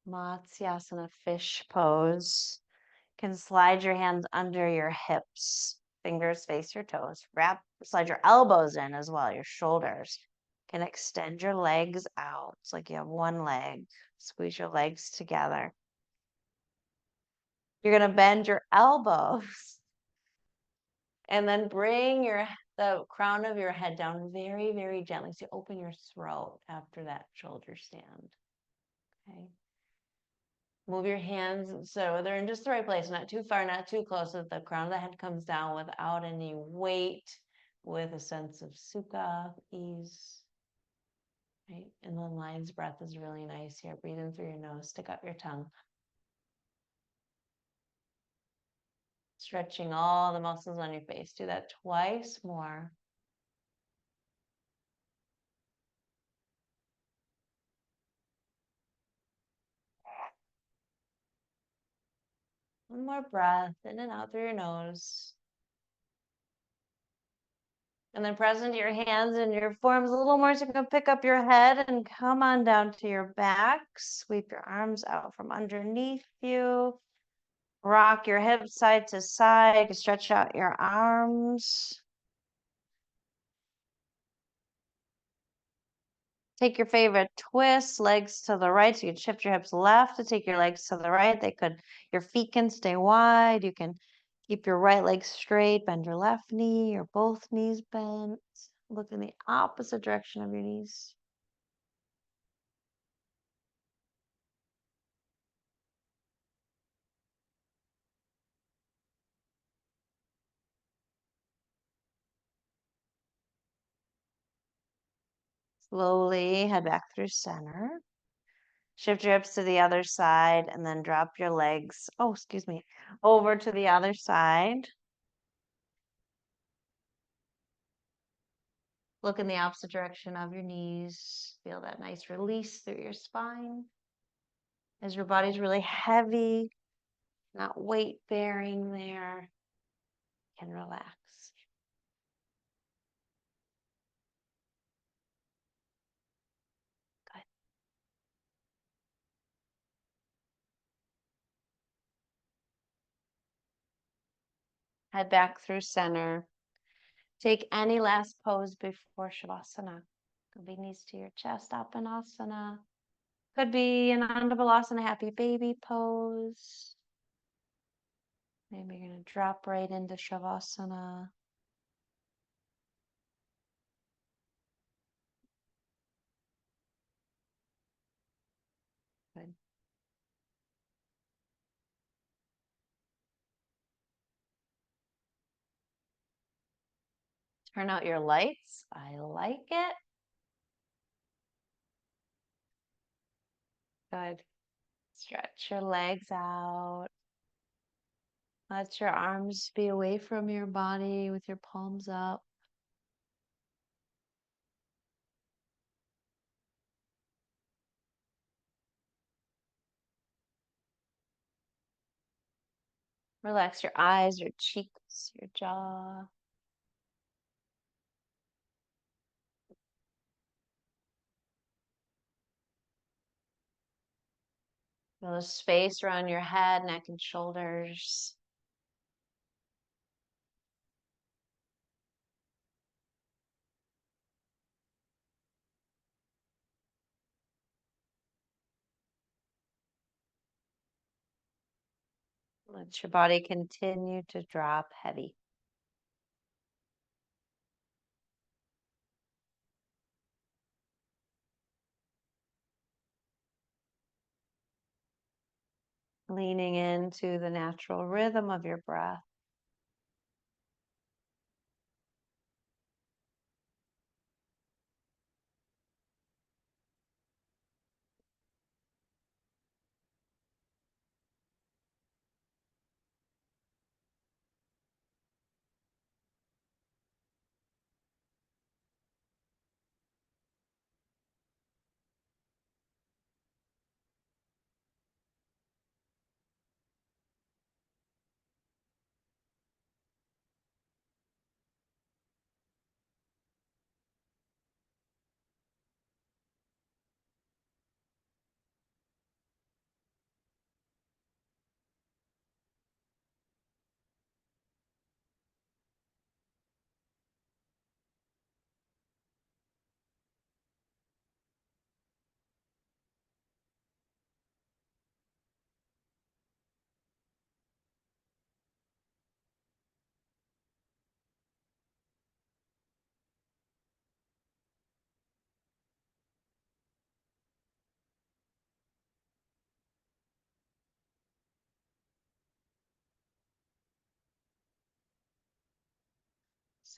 Matsyasana, fish pose. You can slide your hands under your hips. Fingers face your toes. Slide your elbows in as well, your shoulders. You can extend your legs out. It's like you have one leg. Squeeze your legs together. You're going to bend your elbows and then bring the crown of your head down very, very gently. So you open your throat after that shoulder stand. Okay. Move your hands so they're in just the right place, not too far, not too close, so that the crown of the head comes down without any weight, with a sense of sukha, ease. Right? And then lion's breath is really nice here. Breathe in through your nose, stick up your tongue. Stretching all the muscles on your face. Do that twice more. One more breath in and out through your nose. And then press into your hands and your forearms a little more so you can pick up your head and come on down to your back. Sweep your arms out from underneath you. Rock your hips side to side. Stretch out your arms. Take your favorite twist, legs to the right. So you can shift your hips left to take your legs to the right. Your feet can stay wide. You can Keep your right leg straight, bend your left knee or both knees bent. Look in the opposite direction of your knees. Slowly head back through center. Shift your hips to the other side and then drop your legs, oh, excuse me, over to the other side. Look in the opposite direction of your knees. Feel that nice release through your spine. As your body's really heavy, not weight bearing there, you can relax. Good. Head back through center. Take any last pose before Shavasana. Could be knees to your chest, Apanasana. Could be an Ardha Balasana, happy baby pose. Maybe you're going to drop right into Shavasana. Good. Turn out your lights. I like it. Good. Stretch your legs out. Let your arms be away from your body with your palms up. Relax your eyes, your cheeks, your jaw. Feel the space around your head, neck, and shoulders. Let your body continue to drop heavy. Leaning into the natural rhythm of your breath.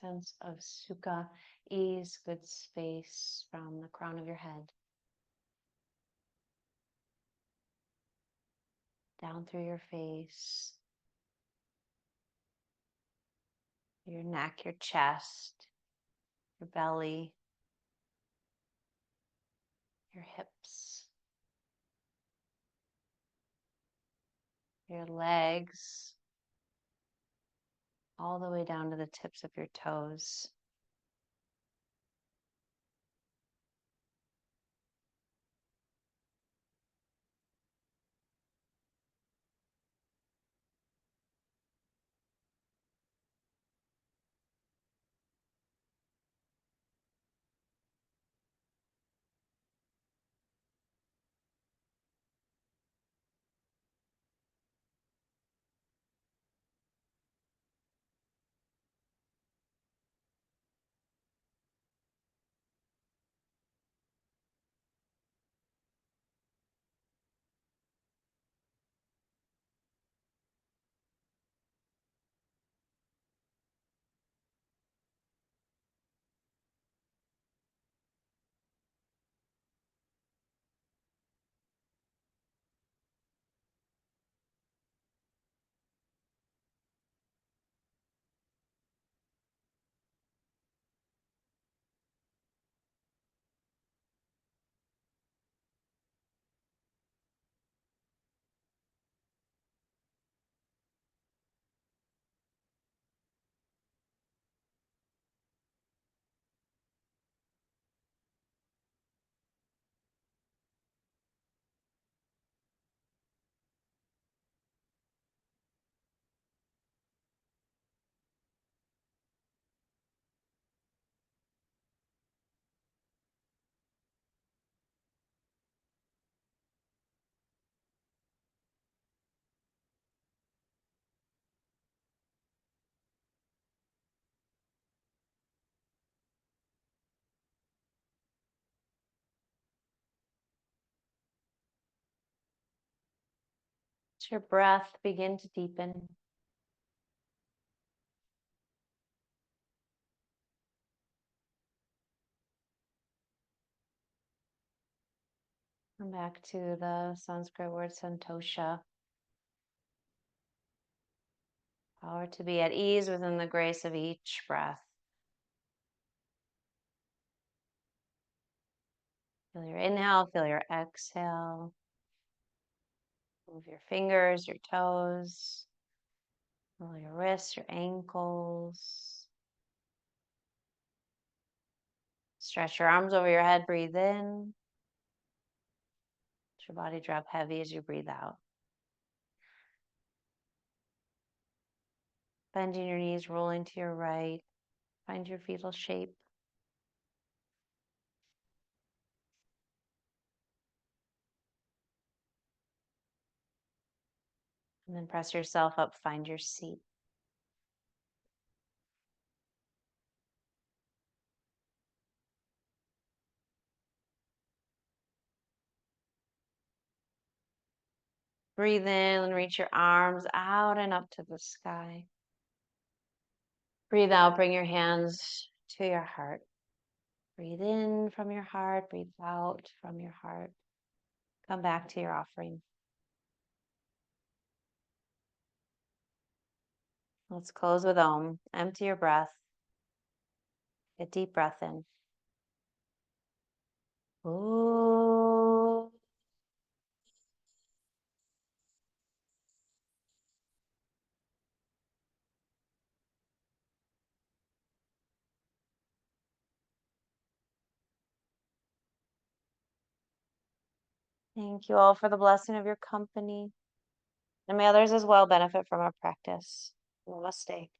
Sense of sukha, ease, good space from the crown of your head down through your face, your neck, your chest, your belly, your hips, your legs, all the way down to the tips of your toes. Let your breath begin to deepen. Come back to the Sanskrit word santosha. Power to be at ease within the grace of each breath. Feel your inhale, feel your exhale. Move your fingers, your toes. Roll your wrists, your ankles. Stretch your arms over your head, breathe in. Let your body drop heavy as you breathe out. Bending your knees, rolling to your right. Find your fetal shape. And then press yourself up, find your seat. Breathe in and reach your arms out and up to the sky. Breathe out, bring your hands to your heart. Breathe in from your heart, breathe out from your heart. Come back to your offering. Let's close with Om. Empty your breath. Get deep breath in. Om. Thank you all for the blessing of your company. And may others as well benefit from our practice. Namaste.